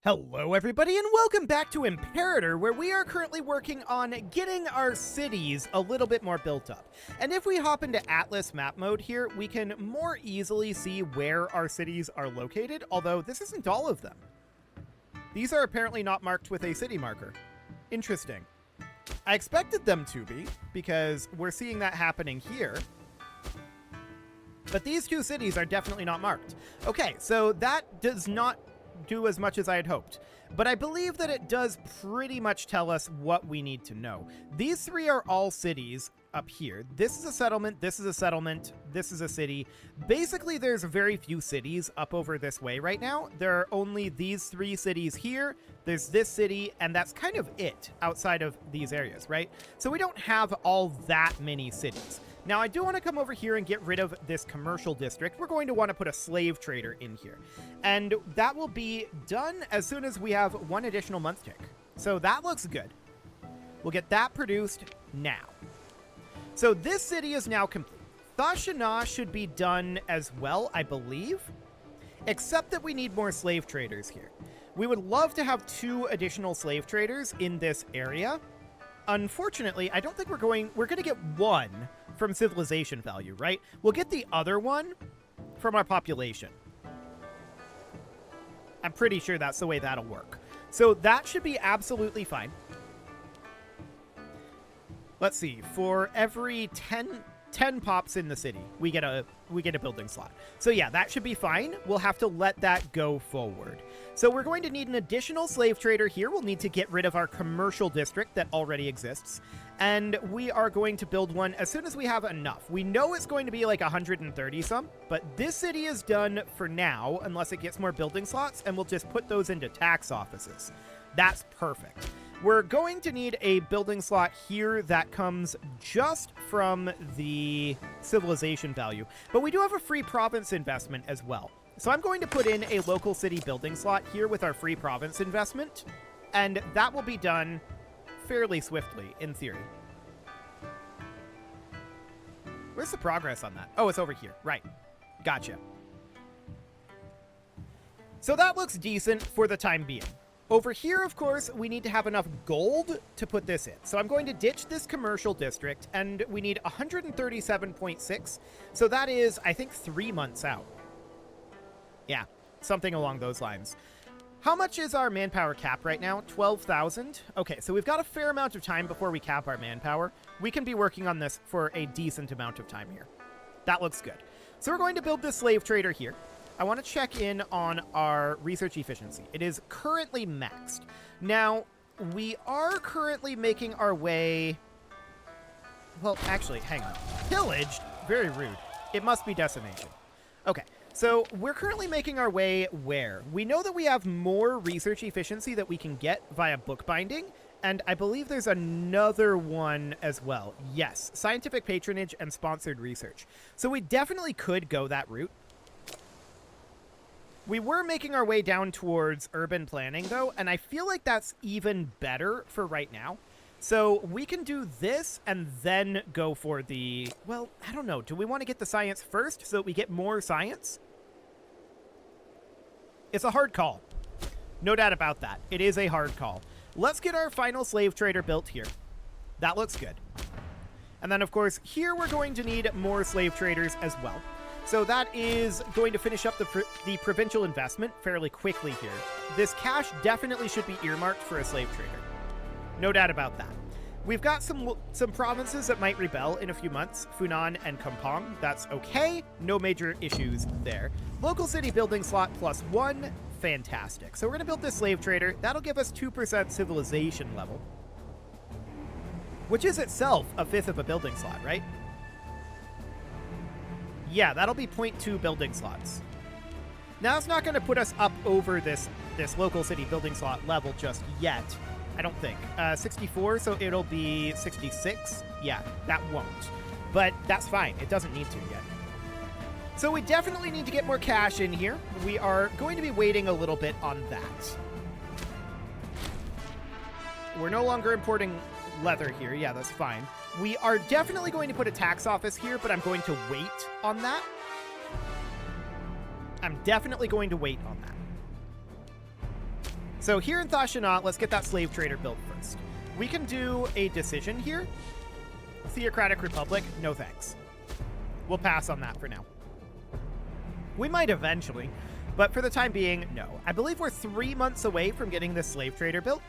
Hello everybody and welcome back to Imperator, where we are currently working on getting our cities a little bit more built up. And if we hop into Atlas map mode here, we can more easily see where our cities are located, although this isn't all of them. These are apparently not marked with a city marker. Interesting. I expected them to be, because we're seeing that happening here. But these two cities are definitely not marked. Okay, so that does not do as much as I had hoped, but I believe that it does pretty much tell us what we need to know. These three are all cities up here. This is a settlement, this is a settlement, this is a city. Basically, there's very few cities up over this way right now. There are only these three cities here, there's this city, and that's kind of it outside of these areas, right? So we don't have all that many cities. Now, I do want to come over here and get rid of this commercial district. We're going to want to put a slave trader in here. And that will be done as soon as we have one additional month tick. So that looks good. We'll get that produced now. So this city is now complete. Thashana should be done as well, I believe. Except that we need more slave traders here. We would love to have 2 additional slave traders in this area. Unfortunately, I don't think we're going to get 1 from civilization value, right? We'll get the other one from our population. I'm pretty sure that's the way that'll work. So that should be absolutely fine. Let's see, for every 10 pops in the city, we get a building slot. So yeah, that should be fine. We'll have to let that go forward. So we're going to need an additional slave trader here. We'll need to get rid of our commercial district that already exists. And we are going to build one as soon as we have enough. We know it's going to be like 130 some, but this city is done for now, unless it gets more building slots, and we'll just put those into tax offices. That's perfect. We're going to need a building slot here that comes just from the civilization value, but we do have a free province investment as well. So I'm going to put in a local city building slot here with our free province investment, and that will be done fairly swiftly, in theory. Where's the progress on that? Oh, it's over here. Right. Gotcha. So that looks decent for the time being. Over here, of course, we need to have enough gold to put this in. So I'm going to ditch this commercial district, and we need 137.6. So that is, I think, 3 months out. Yeah, something along those lines. How much is our manpower cap right now? 12,000? Okay, so we've got a fair amount of time before we cap our manpower. We can be working on this for a decent amount of time here. That looks good. So we're going to build this slave trader here. I want to check in on our research efficiency. It is currently maxed. Now, we are currently making our way... Well, actually, hang on. Pillaged? Very rude. It must be decimation. Okay, so we're currently making our way where? We know that we have more research efficiency that we can get via bookbinding, and I believe there's another one as well. Yes, scientific patronage and sponsored research. So we definitely could go that route. We were making our way down towards urban planning, though, and I feel like that's even better for right now. So we can do this and then go for the... Well, I don't know. Do we want to get the science first so that we get more science? It's a hard call. No doubt about that. It is a hard call. Let's get our final slave trader built here. That looks good. And then, of course, here we're going to need more slave traders as well. So that is going to finish up the provincial investment fairly quickly here. This cash definitely should be earmarked for a slave trader. No doubt about that. We've got some provinces that might rebel in a few months. Funan and Kampong. That's okay. No major issues there. Local city building slot +1. Fantastic. So we're going to build this slave trader. That'll give us 2% civilization level. Which is itself a 1/5 of a building slot, right? Yeah, that'll be 0.2 building slots. Now, it's not going to put us up over this local city building slot level just yet. I don't think. 64, so it'll be 66. Yeah, that won't. But that's fine. It doesn't need to yet. So we definitely need to get more cash in here. We are going to be waiting a little bit on that. We're no longer importing leather here. Yeah, that's fine. We are definitely going to put a tax office here, but I'm going to wait on that. I'm definitely going to wait on that. So here in Thashanat, let's get that slave trader built first. We can do a decision here. Theocratic Republic, no thanks. We'll pass on that for now. We might eventually, but for the time being, no. I believe we're 3 months away from getting this slave trader built.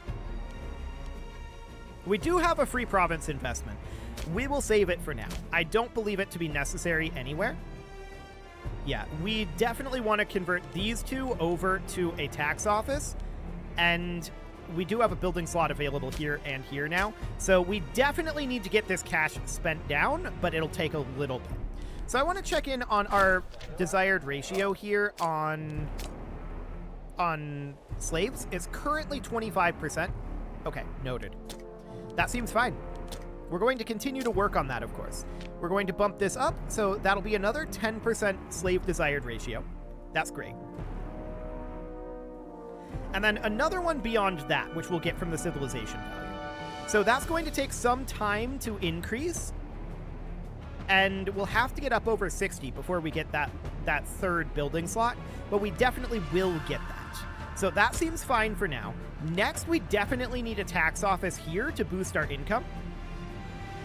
We do have a free province investment. We will save it for now. I don't believe it to be necessary anywhere. Yeah, we definitely want to convert these two over to a tax office, and we do have a building slot available here and here now, so we definitely need to get this cash spent down, but it'll take a little bit. So I want to check in on our desired ratio here on slaves. It's currently 25%. Okay, noted. That seems fine. We're going to continue to work on that, of course. We're going to bump this up, so that'll be another 10% slave desired ratio. That's great. And then another one beyond that, which we'll get from the civilization value. So that's going to take some time to increase, and we'll have to get up over 60 before we get that third building slot, but we definitely will get that. So that seems fine for now. Next, we definitely need a tax office here to boost our income.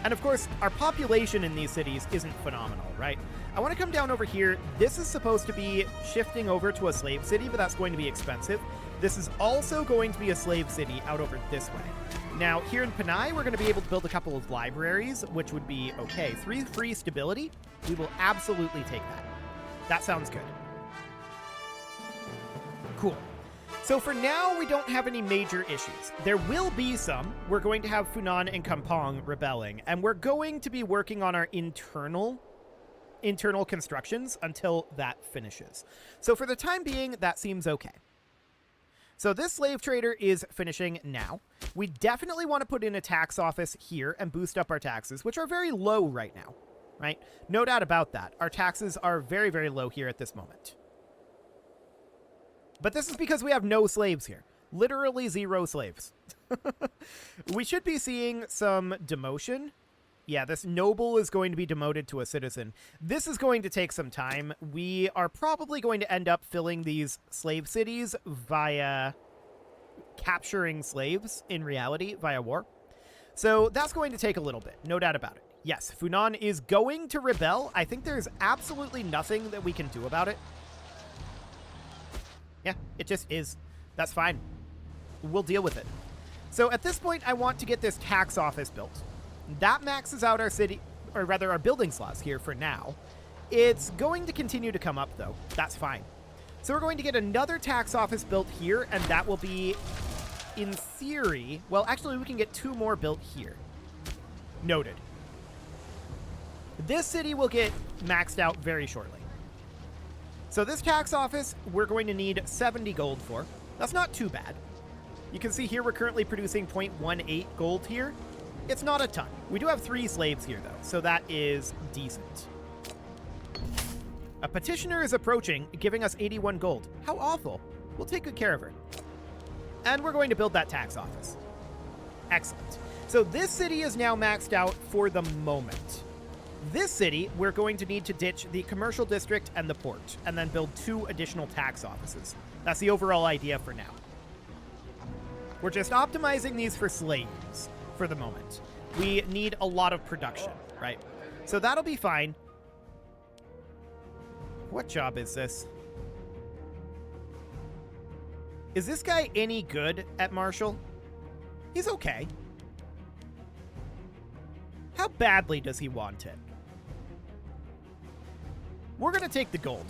And of course, our population in these cities isn't phenomenal, right? I want to come down over here. This is supposed to be shifting over to a slave city, but that's going to be expensive. This is also going to be a slave city out over this way. Now, here in Panay, we're going to be able to build a couple of libraries, which would be okay. 3 free stability, we will absolutely take that. That sounds good. Cool. So for now, we don't have any major issues. There will be some. We're going to have Funan and Kampong rebelling, and we're going to be working on our internal constructions until that finishes. So for the time being, that seems okay. So this slave trader is finishing now. We definitely want to put in a tax office here and boost up our taxes, which are very low right now, right? No doubt about that. Our taxes are very, very low here at this moment. But this is because we have no slaves here. Literally 0 slaves. We should be seeing some demotion. Yeah, this noble is going to be demoted to a citizen. This is going to take some time. We are probably going to end up filling these slave cities via capturing slaves in reality via war. So that's going to take a little bit, no doubt about it. Yes, Funan is going to rebel. I think there's absolutely nothing that we can do about it. Yeah, it just is. That's fine. We'll deal with it. So at this point, I want to get this tax office built. That maxes out our city, or rather our building slots here for now. It's going to continue to come up, though. That's fine. So we're going to get another tax office built here, and that will be, in theory... Well, actually, we can get 2 more built here. Noted. This city will get maxed out very shortly. So this tax office, we're going to need 70 gold for. That's not too bad. You can see here we're currently producing 0.18 gold here. It's not a ton. We do have 3 slaves here, though, so that is decent. A petitioner is approaching, giving us 81 gold. How awful. We'll take good care of her. And we're going to build that tax office. Excellent. So this city is now maxed out for the moment. This city, we're going to need to ditch the commercial district and the port, and then build 2 additional tax offices. That's the overall idea for now. We're just optimizing these for slaves for the moment. We need a lot of production, right? So that'll be fine. What job is this? Is this guy any good at Marshall? He's okay. How badly does he want it? We're going to take the gold.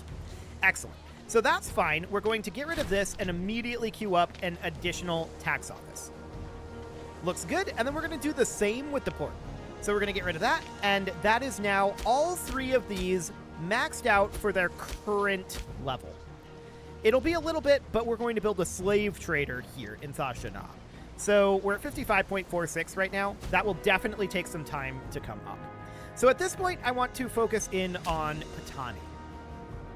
Excellent. So that's fine. We're going to get rid of this and immediately queue up an additional tax office. Looks good. And then we're going to do the same with the port. So we're going to get rid of that. And that is now all 3 of these maxed out for their current level. It'll be a little bit, but we're going to build a slave trader here in Thashanah. So we're at 55.46 right now. That will definitely take some time to come up. So at this point, I want to focus in on Patani.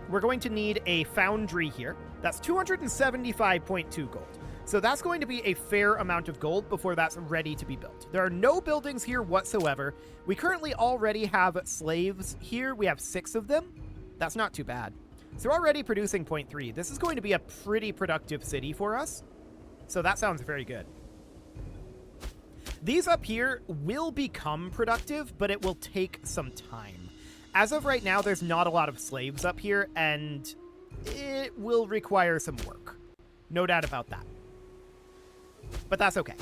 We're going to need a foundry here. That's 275.2 gold. So that's going to be a fair amount of gold before that's ready to be built. There are no buildings here whatsoever. We currently already have slaves here. We have 6 of them. That's not too bad. So we're already producing 0.3. This is going to be a pretty productive city for us. So that sounds very good. These up here will become productive, but it will take some time. As of right now, there's not a lot of slaves up here, and it will require some work. No doubt about that. But that's okay.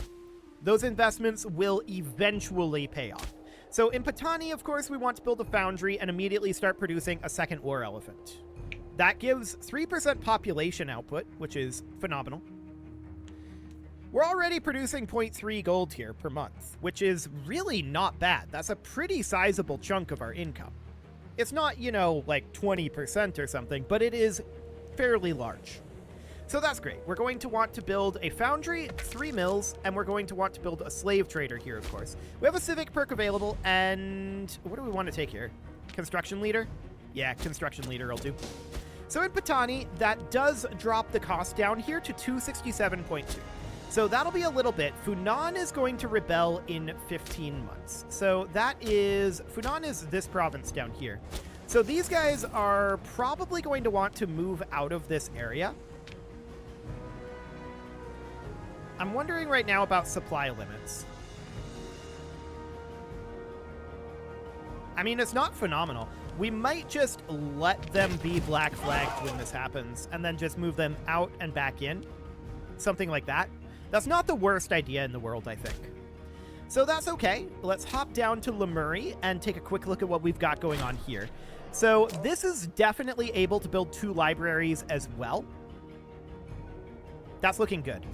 Those investments will eventually pay off. So in Patani, of course, we want to build a foundry and immediately start producing a second war elephant. That gives 3% population output, which is phenomenal. We're already producing 0.3 gold here per month, which is really not bad. That's a pretty sizable chunk of our income. It's not, you know, like 20% or something, but it is fairly large. So that's great. We're going to want to build a foundry, 3 mills, and we're going to want to build a slave trader here, of course. We have a civic perk available, and what do we want to take here? Construction leader? Yeah, construction leader will do. So in Patani, that does drop the cost down here to 267.2. So that'll be a little bit. Funan is going to rebel in 15 months. So that is, Funan is this province down here. So these guys are probably going to want to move out of this area. I'm wondering right now about supply limits. I mean, it's not phenomenal. We might just let them be black flagged when this happens and then just move them out and back in. Something like that. That's not the worst idea in the world, I think. So that's okay. Let's hop down to Lemuri and take a quick look at what we've got going on here. So this is definitely able to build 2 libraries as well. That's looking good.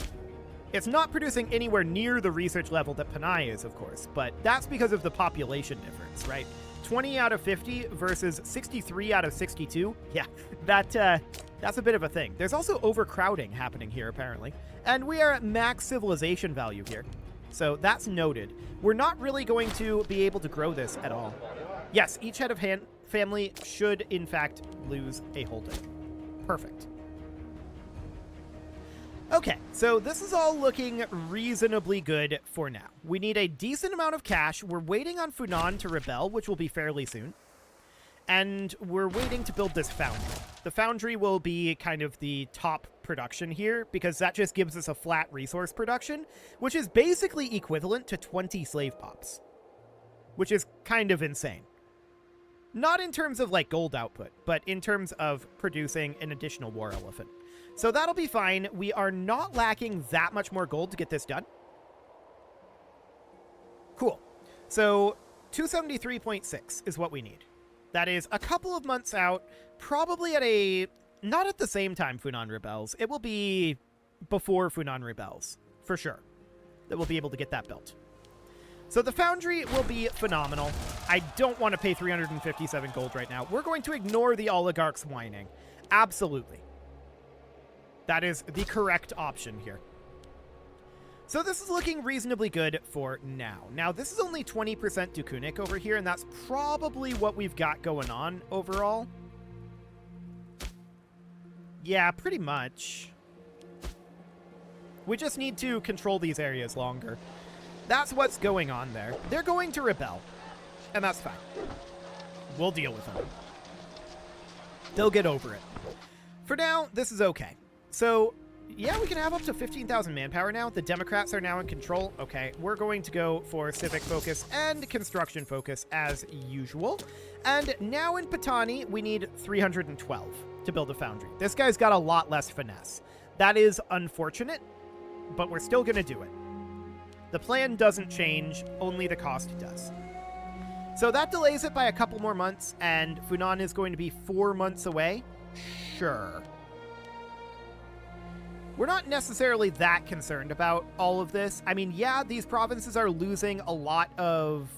It's not producing anywhere near the research level that Panay is, of course, but that's because of the population difference, right? 20 out of 50 versus 63 out of 62. Yeah, that's a bit of a thing. There's also overcrowding happening here, apparently. And we are at max civilization value here. So that's noted. We're not really going to be able to grow this at all. Yes, each head of family should, in fact, lose a holding. Perfect. Okay, so this is all looking reasonably good for now. We need a decent amount of cash. We're waiting on Funan to rebel, which will be fairly soon. And we're waiting to build this foundry. The foundry will be kind of the top production here, because that just gives us a flat resource production, which is basically equivalent to 20 slave pops. Which is kind of insane. Not in terms of, like, gold output, but in terms of producing an additional war elephant. So that'll be fine. We are not lacking that much more gold to get this done. Cool. So 273.6 is what we need. That is a couple of months out, probably at a... not at the same time Funan rebels. It will be before Funan rebels, for sure, that we'll be able to get that built. So the foundry will be phenomenal. I don't want to pay 357 gold right now. We're going to ignore the oligarchs whining. Absolutely. That is the correct option here. So this is looking reasonably good for now. Now, this is only 20% Dukunic over here, and that's probably what we've got going on overall. Yeah, pretty much. We just need to control these areas longer. That's what's going on there. They're going to rebel, and that's fine. We'll deal with them. They'll get over it. For now, this is okay. So, yeah, we can have up to 15,000 manpower now. The Democrats are now in control. Okay, we're going to go for civic focus and construction focus as usual. And now in Patani, we need 312 to build a foundry. This guy's got a lot less finesse. That is unfortunate, but we're still going to do it. The plan doesn't change, only the cost does. So that delays it by a couple more months, and Funan is going to be 4 months away. Sure. We're not necessarily that concerned about all of this. I mean, yeah, these provinces are losing a lot of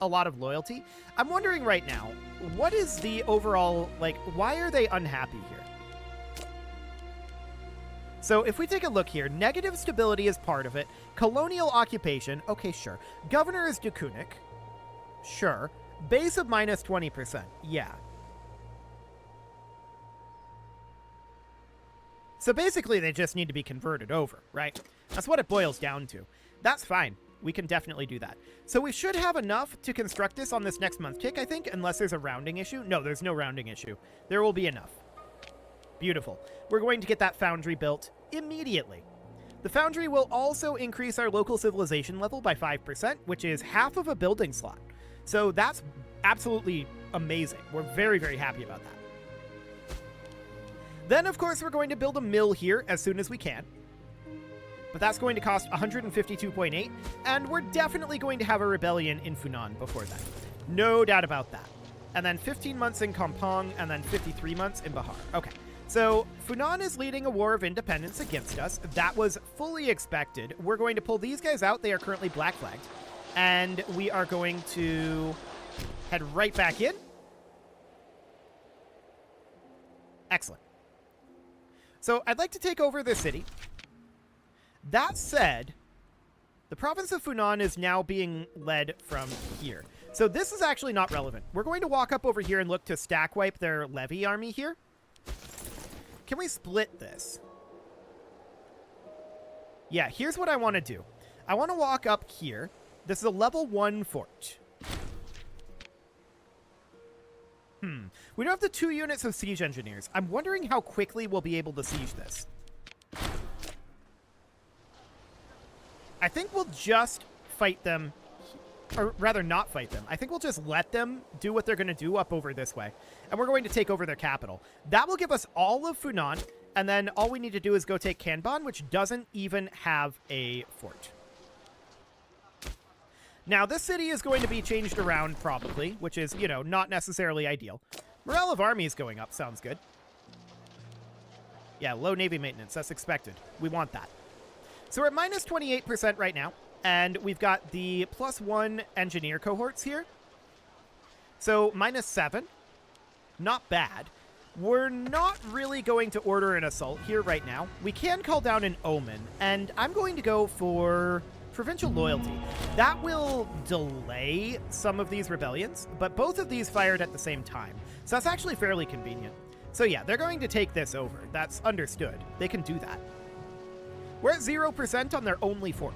loyalty. I'm wondering right now, what is the overall, like, why are they unhappy here? So if we take a look here, negative stability is part of it. Colonial occupation, okay, sure. Governor is Dukunic, sure. Base of minus 20%, yeah. So basically, they just need to be converted over, right? That's what it boils down to. That's fine. We can definitely do that. So we should have enough to construct this on this next month tick, I think, unless there's a rounding issue. No, there's no rounding issue. There will be enough. Beautiful. We're going to get that foundry built immediately. The foundry will also increase our local civilization level by 5%, which is half of a building slot. So that's absolutely amazing. We're very, very happy about that. Then, of course, we're going to build a mill here as soon as we can. But that's going to cost 152.8, and we're definitely going to have a rebellion in Funan before then. No doubt about that. And then 15 months in Kampong, and then 53 months in Bahar. Okay. So, Funan is leading a war of independence against us. That was fully expected. We're going to pull these guys out. They are currently black flagged. And we are going to head right back in. Excellent. So, I'd like to take over this city. That said, the province of Funan is now being led from here. So, this is actually not relevant. We're going to walk up over here and look to stack wipe their levy army here. Can we split this? Yeah, here's what I want to do. I want to walk up here. This is a level 1 fort. We don't have the 2 units of siege engineers. I'm wondering how quickly we'll be able to siege this. I think we'll just fight them, or rather not fight them. I think we'll just let them do what they're going to do up over this way. And we're going to take over their capital. That will give us all of Funan, and then all we need to do is go take Kanban, which doesn't even have a fort. Now, this city is going to be changed around probably, which is, you know, not necessarily ideal. Morale of army is going up. Sounds good. Yeah, low navy maintenance. That's expected. We want that. So we're at minus 28% right now. And we've got the +1 engineer cohorts here. So minus 7. Not bad. We're not really going to order an assault here right now. We can call down an omen. And I'm going to go for provincial loyalty. That will delay some of these rebellions. But both of these fired at the same time. So that's actually fairly convenient. So yeah, they're going to take this over. That's understood. They can do that. We're at 0% on their only fort.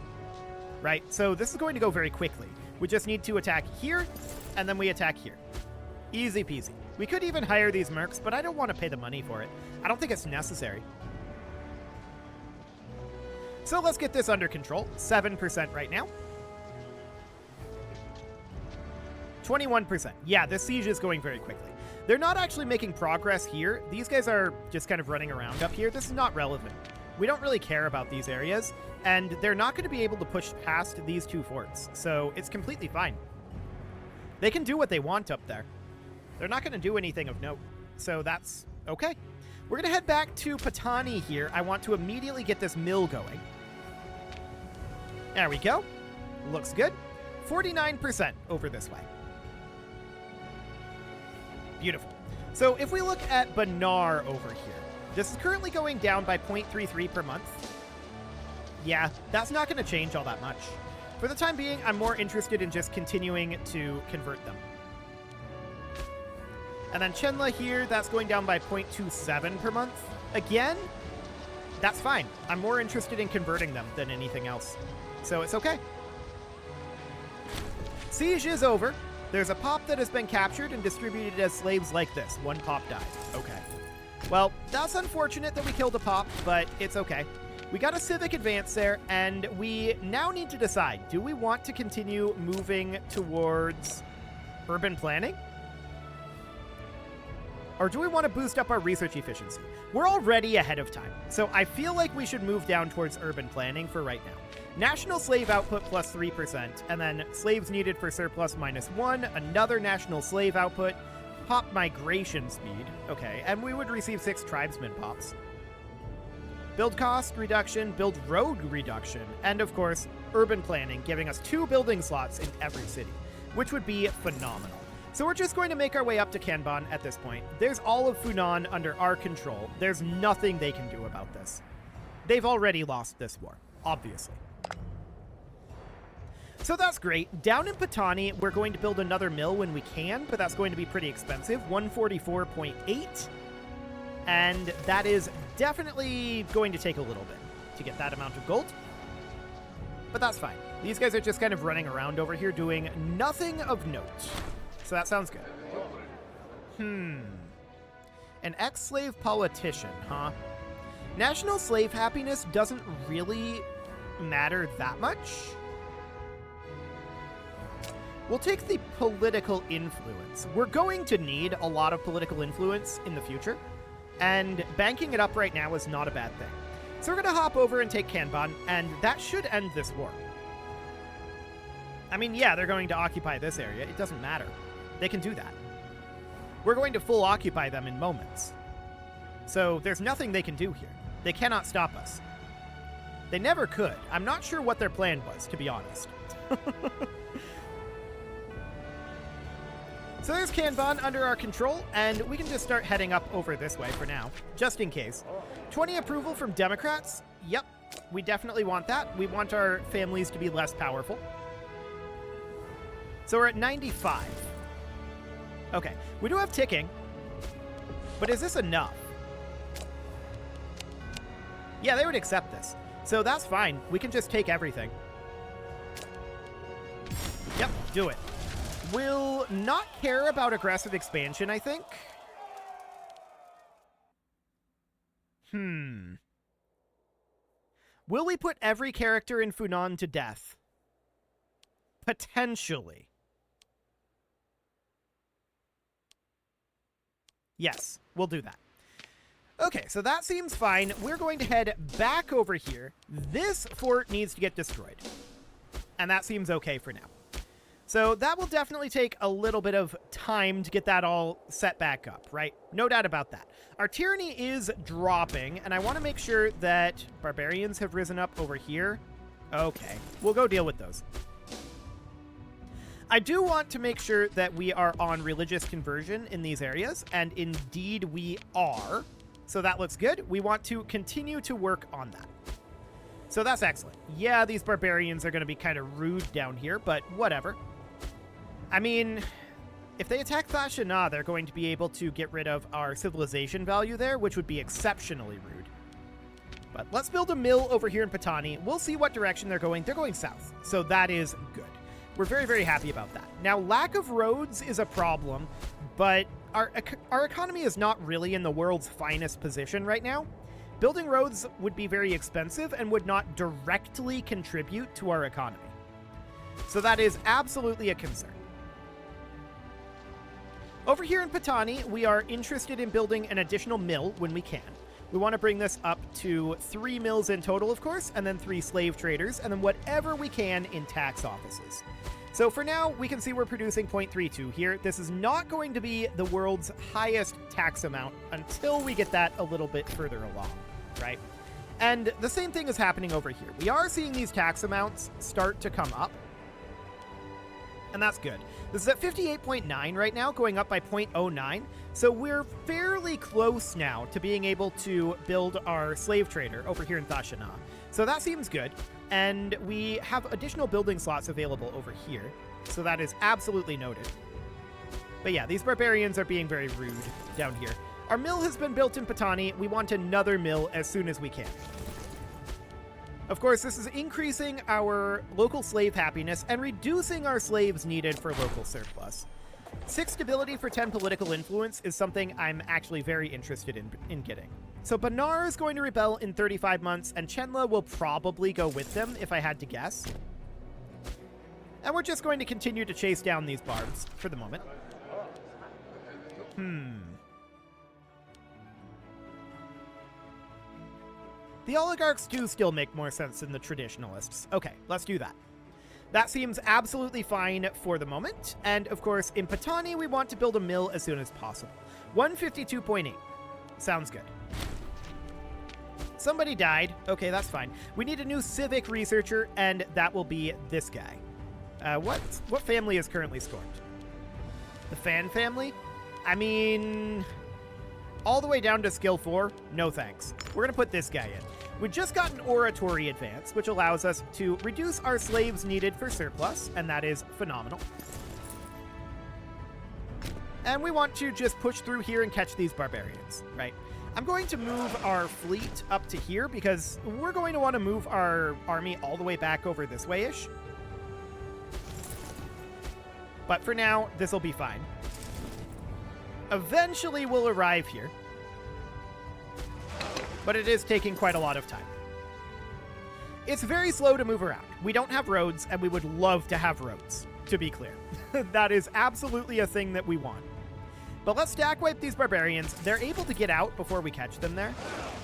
Right? So this is going to go very quickly. We just need to attack here, and then we attack here. Easy peasy. We could even hire these mercs, but I don't want to pay the money for it. I don't think it's necessary. So let's get this under control. 7% right now. 21%. Yeah, this siege is going very quickly. They're not actually making progress here. These guys are just kind of running around up here. This is not relevant. We don't really care about these areas, and they're not going to be able to push past these 2 forts, so it's completely fine. They can do what they want up there. They're not going to do anything of note, so that's okay. We're going to head back to Patani here. I want to immediately get this mill going. There we go. Looks good. 49% over this way. Beautiful. So if we look at Banar over here, this is currently going down by 0.33 per month. Yeah, that's not going to change all that much. For the time being, I'm more interested in just continuing to convert them. And then Chenla here, that's going down by 0.27 per month. Again, that's fine. I'm more interested in converting them than anything else. So it's okay. Siege is over. There's a pop that has been captured and distributed as slaves like this. 1 pop died. Okay. Well, that's unfortunate that we killed a pop, but it's okay. We got a civic advance there, and we now need to decide, do we want to continue moving towards urban planning? Or do we want to boost up our research efficiency? We're already ahead of time, so I feel like we should move down towards urban planning for right now. National slave output plus 3%, and then slaves needed for surplus -1, another national slave output, pop migration speed, okay, and we would receive 6 tribesmen pops. Build cost reduction, build road reduction, and of course, urban planning, giving us 2 building slots in every city, which would be phenomenal. So we're just going to make our way up to Kanban at this point. There's all of Funan under our control. There's nothing they can do about this. They've already lost this war, obviously. So that's great. Down in Patani, we're going to build another mill when we can, but that's going to be pretty expensive, 144.8. And that is definitely going to take a little bit to get that amount of gold. But that's fine. These guys are just kind of running around over here doing nothing of note. So that sounds good. An ex-slave politician, huh? National slave happiness doesn't really matter that much. We'll take the political influence. We're going to need a lot of political influence in the future, and banking it up right now is not a bad thing. So we're going to hop over and take Kanban, and that should end this war. I mean, yeah, they're going to occupy this area. It doesn't matter. They can do that. We're going to full occupy them in moments. So there's nothing they can do here. They cannot stop us. They never could. I'm not sure what their plan was, to be honest. So there's Kanban under our control, and we can just start heading up over this way for now, just in case. 20 approval from Democrats. Yep, we definitely want that. We want our families to be less powerful. So we're at 95. Okay, we do have ticking, but is this enough? Yeah, they would accept this. So that's fine. We can just take everything. Yep, do it. Will not care about aggressive expansion, I think. Will we put every character in Funan to death? Potentially. Yes, we'll do that. Okay, so that seems fine. We're going to head back over here. This fort needs to get destroyed. And that seems okay for now. So that will definitely take a little bit of time to get that all set back up, right? No doubt about that. Our tyranny is dropping, and I want to make sure that barbarians have risen up over here. Okay, we'll go deal with those. I do want to make sure that we are on religious conversion in these areas, and indeed we are. So that looks good. We want to continue to work on that. So that's excellent. Yeah, these barbarians are going to be kind of rude down here, but whatever. I mean, if they attack Thashana, they're going to be able to get rid of our civilization value there, which would be exceptionally rude. But let's build a mill over here in Patani. We'll see what direction they're going. They're going south, so that is good. We're very, very happy about that. Now, lack of roads is a problem, but our economy is not really in the world's finest position right now. Building roads would be very expensive and would not directly contribute to our economy. So that is absolutely a concern. Over here in Patani, we are interested in building an additional mill when we can. We want to bring this up to 3 mills in total, of course, and then 3 slave traders, and then whatever we can in tax offices. So for now, we can see we're producing 0.32 here. This is not going to be the world's highest tax amount until we get that a little bit further along, right? And the same thing is happening over here. We are seeing these tax amounts start to come up, and that's good. This is at 58.9 right now, going up by 0.09. So we're fairly close now to being able to build our slave trader over here in Thashana. So that seems good. And we have additional building slots available over here. So that is absolutely noted. But yeah, these barbarians are being very rude down here. Our mill has been built in Patani. We want another mill as soon as we can. Of course, this is increasing our local slave happiness and reducing our slaves needed for local surplus. 6 stability for 10 political influence is something I'm actually very interested in getting. So Banar is going to rebel in 35 months, and Chenla will probably go with them, if I had to guess. And we're just going to continue to chase down these barbs for the moment. The oligarchs do still make more sense than the traditionalists. Okay, let's do that. That seems absolutely fine for the moment. And of course, in Patani, we want to build a mill as soon as possible. 152.8. Sounds good. Somebody died. Okay, that's fine. We need a new civic researcher, and that will be this guy. What family is currently scored? The Fan family? I mean, all the way down to skill 4? No thanks. We're going to put this guy in. We just got an oratory advance, which allows us to reduce our slaves needed for surplus, and that is phenomenal. And we want to just push through here and catch these barbarians, right? I'm going to move our fleet up to here because we're going to want to move our army all the way back over this way-ish. But for now, this will be fine. Eventually, we'll arrive here. but it is taking quite a lot of time. It's very slow to move around. We don't have roads, and we would love to have roads, to be clear. That is absolutely a thing that we want. But let's stack wipe these barbarians. They're able to get out before we catch them there.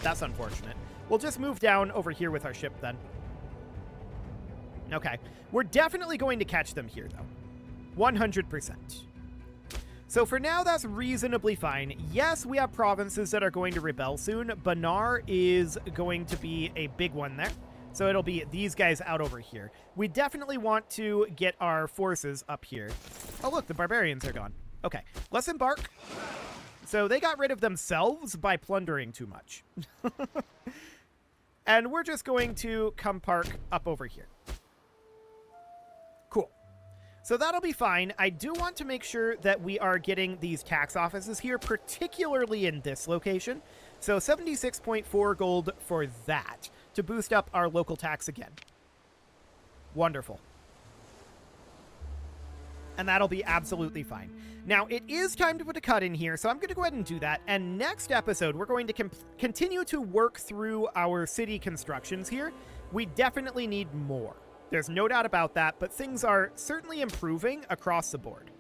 That's unfortunate. We'll just move down over here with our ship then. Okay. We're definitely going to catch them here, though. 100%. So for now, that's reasonably fine. Yes, we have provinces that are going to rebel soon. Banar is going to be a big one there. So it'll be these guys out over here. We definitely want to get our forces up here. Oh, look, the barbarians are gone. Okay, let's embark. So they got rid of themselves by plundering too much. And we're just going to come park up over here. Cool. So that'll be fine. I do want to make sure that we are getting these tax offices here, particularly in this location. So 76.4 gold for that to boost up our local tax again. Wonderful. And that'll be absolutely fine. Now, it is time to put a cut in here, so I'm going to go ahead and do that. And next episode, we're going to continue to work through our city constructions here. We definitely need more. There's no doubt about that, but things are certainly improving across the board.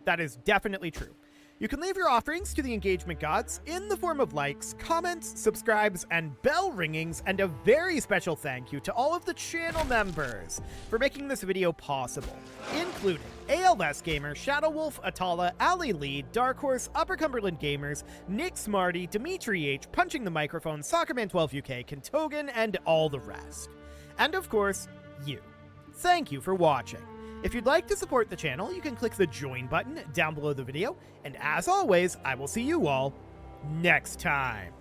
That is definitely true. You can leave your offerings to the engagement gods in the form of likes, comments, subscribes, and bell ringings, and a very special thank you to all of the channel members for making this video possible, including ALS Gamer, Shadow Wolf, Atala, Ali Lee, Dark Horse, Upper Cumberland Gamers, Nick Smarty, Dimitri H, Punching the Microphone, Soccerman12 UK, Kentogan, and all the rest. And of course, you. Thank you for watching. If you'd like to support the channel, you can click the join button down below the video, and as always, I will see you all next time.